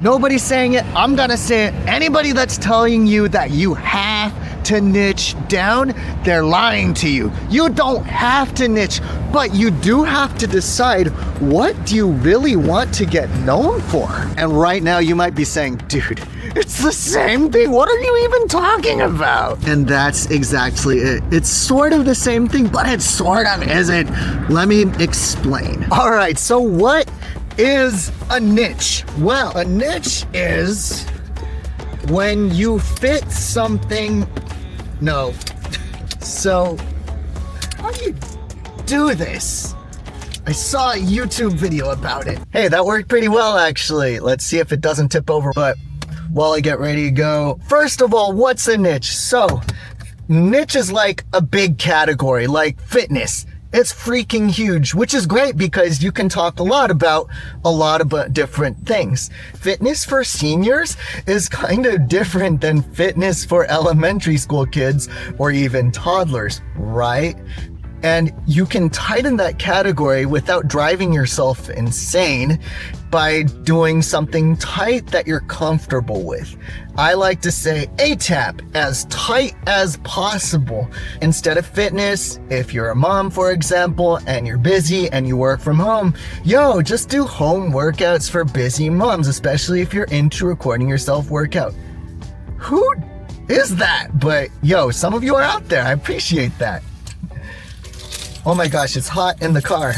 Nobody's saying it. I'm gonna say it. Anybody that's telling you that you have to niche down, they're lying to you. You don't have to niche, but you do have to decide, what do you really want to get known for? And right now you might be saying, dude, it's the same thing. What are you even talking about? And that's exactly it. It's sort of the same thing, but it sort of isn't. Let me explain. All right, so what is a niche? Well, a niche is when you fit something. No. So, how do you do this? I saw a YouTube video about it. Hey, that worked pretty well, actually. Let's see if it doesn't tip over, but while I get ready to go, first of all, what's a niche? So, niche is like a big category, like fitness. It's freaking huge, which is great because you can talk a lot about different things. Fitness for seniors is kind of different than fitness for elementary school kids or even toddlers, right? And you can tighten that category without driving yourself insane by doing something tight that you're comfortable with. I like to say ATAP, as tight as possible. Instead of fitness, if you're a mom, for example, and you're busy and you work from home, just do home workouts for busy moms, especially if you're into recording yourself workout. Who is that? But some of you are out there. I appreciate that. Oh my gosh, it's hot in the car.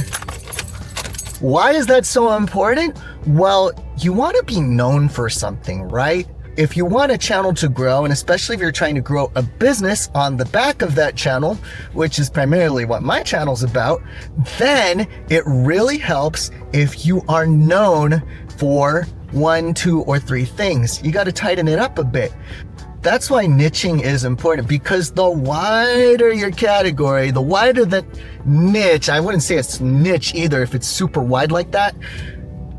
Why is that so important? Well, you want to be known for something, right? If you want a channel to grow, and especially if you're trying to grow a business on the back of that channel, which is primarily what my channel's about, then it really helps if you are known for 1, 2, or 3 things. You got to tighten it up a bit. That's why niching is important, because the wider your category, the wider the niche. I wouldn't say it's niche either if it's super wide like that.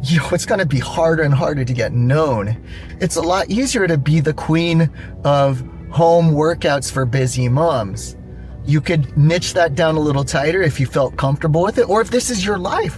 It's going to be harder and harder to get known. It's a lot easier to be the queen of home workouts for busy moms. You could niche that down a little tighter if you felt comfortable with it, or if this is your life.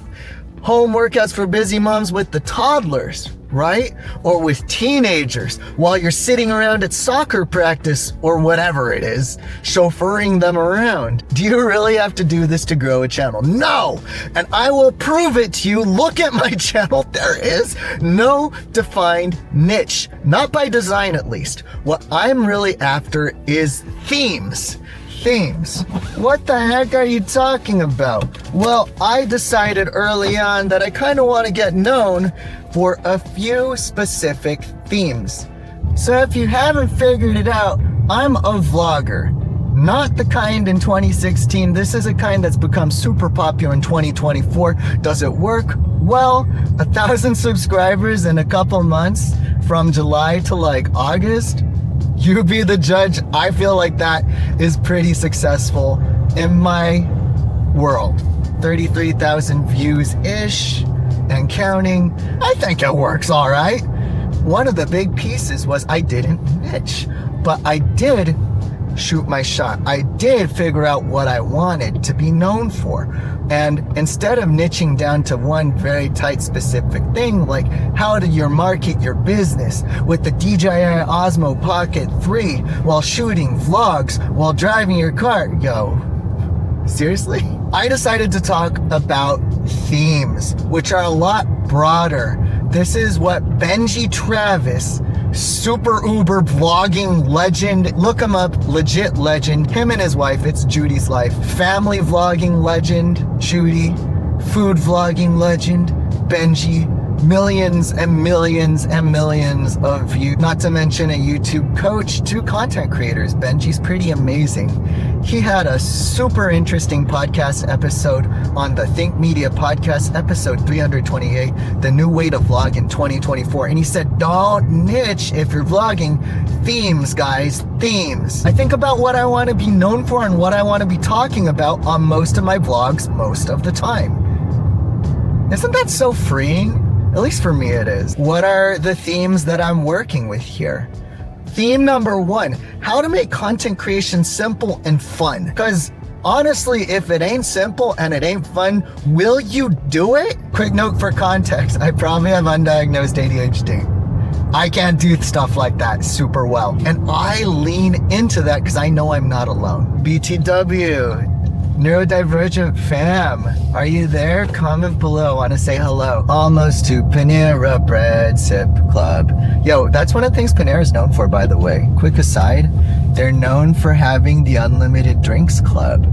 Home workouts for busy moms with the toddlers, right? Or with teenagers while you're sitting around at soccer practice or whatever it is, chauffeuring them around. Do you really have to do this to grow a channel? No! And I will prove it to you. Look at my channel. There is no defined niche. Not by design, at least. What I'm really after is themes. Themes. What the heck are you talking about? Well, I decided early on that I kind of want to get known for a few specific themes. So if you haven't figured it out, I'm a vlogger. Not the kind in 2016. This is a kind that's become super popular in 2024. Does it work? Well, 1,000 subscribers in a couple months from July to August. You be the judge. I feel like that is pretty successful in my world. 33,000 views-ish and counting. I think it works all right. One of the big pieces was I didn't niche, but I did shoot my shot. I did figure out what I wanted to be known for. And instead of niching down to one very tight specific thing, like how do you market your business with the DJI Osmo Pocket 3 while shooting vlogs while driving your car, seriously? I decided to talk about themes, which are a lot broader. This is what Benji Travis, super uber vlogging legend, look him up, legit legend, him and his wife, it's Judy's life, family vlogging legend, Judy, food vlogging legend, Benji, millions and millions and millions of views, not to mention a YouTube coach to content creators. Benji's pretty amazing. He had a super interesting podcast episode on the Think Media podcast, episode 328, the new way to vlog in 2024. And he said, don't niche if you're vlogging. Themes, guys, themes. I think about what I want to be known for and what I want to be talking about on most of my vlogs most of the time. Isn't that so freeing? At least for me it is. What are the themes that I'm working with here? Theme number 1, how to make content creation simple and fun. Because honestly, if it ain't simple and it ain't fun, will you do it? Quick note for context, I probably have undiagnosed ADHD. I can't do stuff like that super well. And I lean into that because I know I'm not alone. BTW, Neurodivergent fam, are you there? Comment below. I want to say hello. Almost to Panera Bread Sip Club. Yo, that's one of the things Panera is known for, by the way. Quick aside, they're known for having the Unlimited Drinks Club,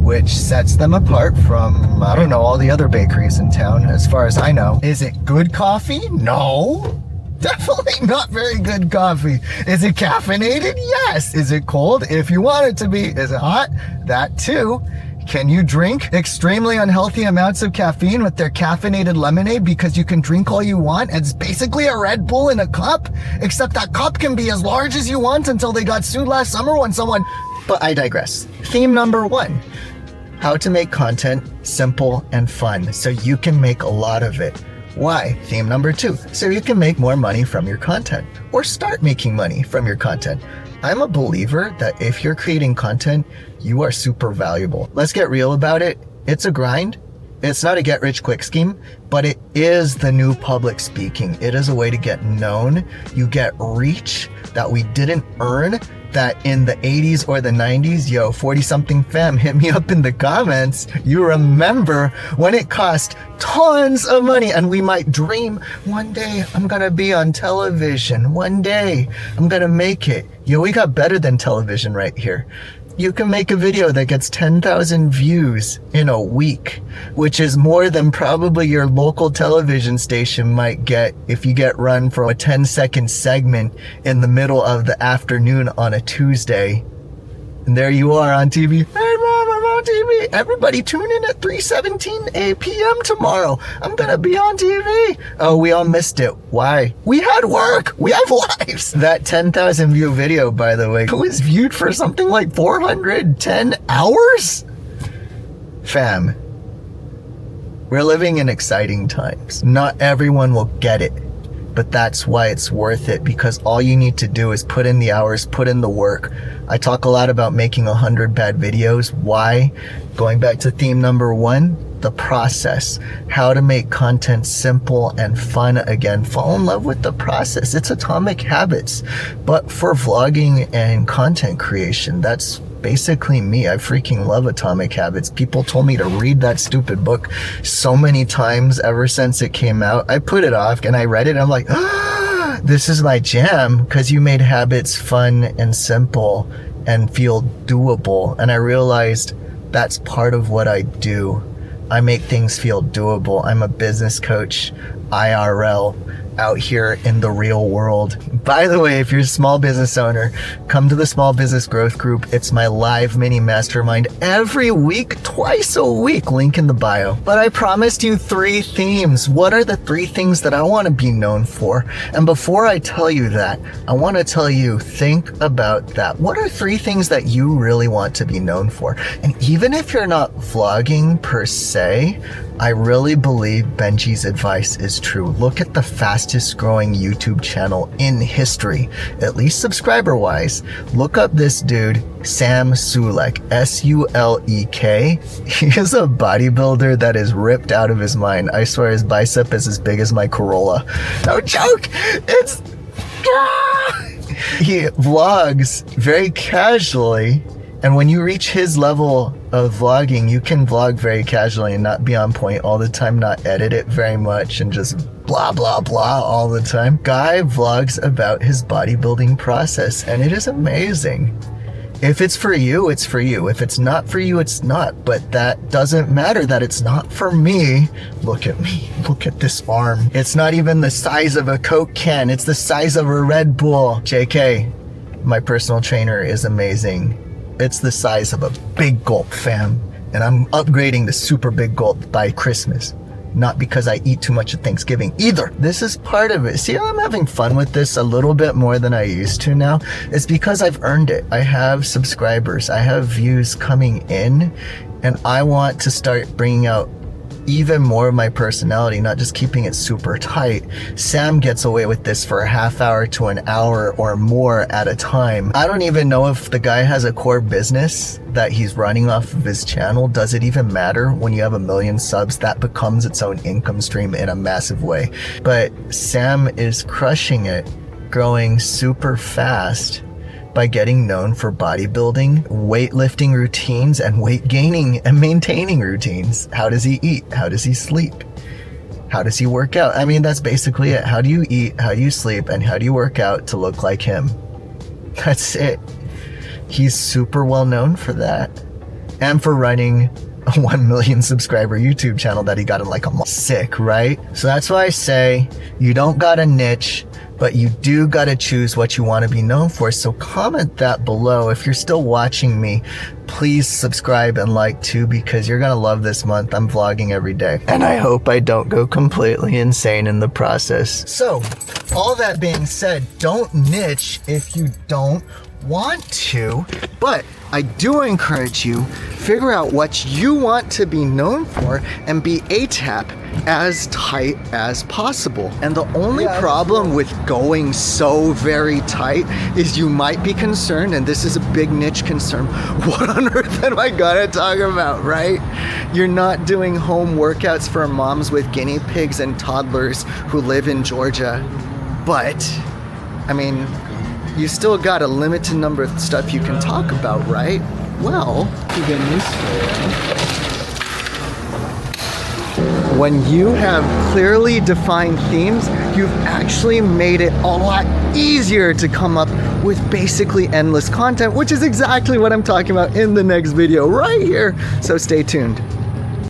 which sets them apart from, I don't know, all the other bakeries in town, as far as I know. Is it good coffee? No. Definitely not very good coffee. Is it caffeinated? Yes. Is it cold? If you want it to be. Is it hot? That too. Can you drink extremely unhealthy amounts of caffeine with their caffeinated lemonade because you can drink all you want? It's basically a Red Bull in a cup, except that cup can be as large as you want until they got sued last summer when someone... But I digress. Theme number 1. How to make content simple and fun so you can make a lot of it. Why? Theme number 2. So you can make more money from your content or start making money from your content. I'm a believer that if you're creating content, you are super valuable. Let's get real about it. It's a grind. It's not a get rich quick scheme, but it is the new public speaking. It is a way to get known. You get reach that we didn't earn, that in the 80s or the 90s, yo, 40-something fam, hit me up in the comments. You remember when it cost tons of money, and we might dream, one day I'm gonna be on television. One day I'm gonna make it. Yo, we got better than television right here. You can make a video that gets 10,000 views in a week, which is more than probably your local television station might get if you get run for a 10-second segment in the middle of the afternoon on a Tuesday. And there you are on TV. Hey mom, I'm on TV. Everybody tune in at 3:17 p.m. tomorrow. I'm gonna be on TV. Oh, we all missed it. Why? We had work. We have lives. That 10,000 view video, by the way, was viewed for something like 410 hours? Fam, we're living in exciting times. Not everyone will get it, but that's why it's worth it, because all you need to do is put in the hours, put in the work. I talk a lot about making 100 bad videos. Why? Going back to theme number 1, the process. How to make content simple and fun again. Fall in love with the process. It's Atomic Habits, but for vlogging and content creation. That's basically me. I freaking love Atomic Habits. People told me to read that stupid book so many times ever since it came out. I put it off and I read it and I'm like, this is my jam, because you made habits fun and simple and feel doable. And I realized that's part of what I do. I make things feel doable. I'm a business coach, IRL, out here in the real world. By the way, if you're a small business owner, come to the Small Business Growth Group. It's my live mini mastermind every week, twice a week, link in the bio. But I promised you 3 themes. What are the 3 things that I want to be known for? And before I tell you that, I want to tell you, think about that. What are 3 things that you really want to be known for? And even if you're not vlogging per se, I really believe Benji's advice is true. Look at the fastest growing YouTube channel in history, at least subscriber wise. Look up this dude, Sam Sulek, S-U-L-E-K. He is a bodybuilder that is ripped out of his mind. I swear his bicep is as big as my Corolla. No joke. It's... He vlogs very casually. And when you reach his level of vlogging, you can vlog very casually and not be on point all the time, not edit it very much and just blah, blah, blah all the time. Guy vlogs about his bodybuilding process and it is amazing. If it's for you, it's for you. If it's not for you, it's not. But that doesn't matter that it's not for me. Look at me. Look at this arm. It's not even the size of a Coke can. It's the size of a Red Bull. JK, my personal trainer, is amazing. It's the size of a big gulp, fam. And I'm upgrading the super big gulp by Christmas. Not because I eat too much at Thanksgiving either. This is part of it. See how I'm having fun with this a little bit more than I used to now? It's because I've earned it. I have subscribers. I have views coming in. And I want to start bringing out even more of my personality, not just keeping it super tight. Sam gets away with this for a half hour to an hour or more at a time. I don't even know if the guy has a core business that he's running off of his channel. Does it even matter? When you have 1 million subs, that becomes its own income stream in a massive way. But Sam is crushing it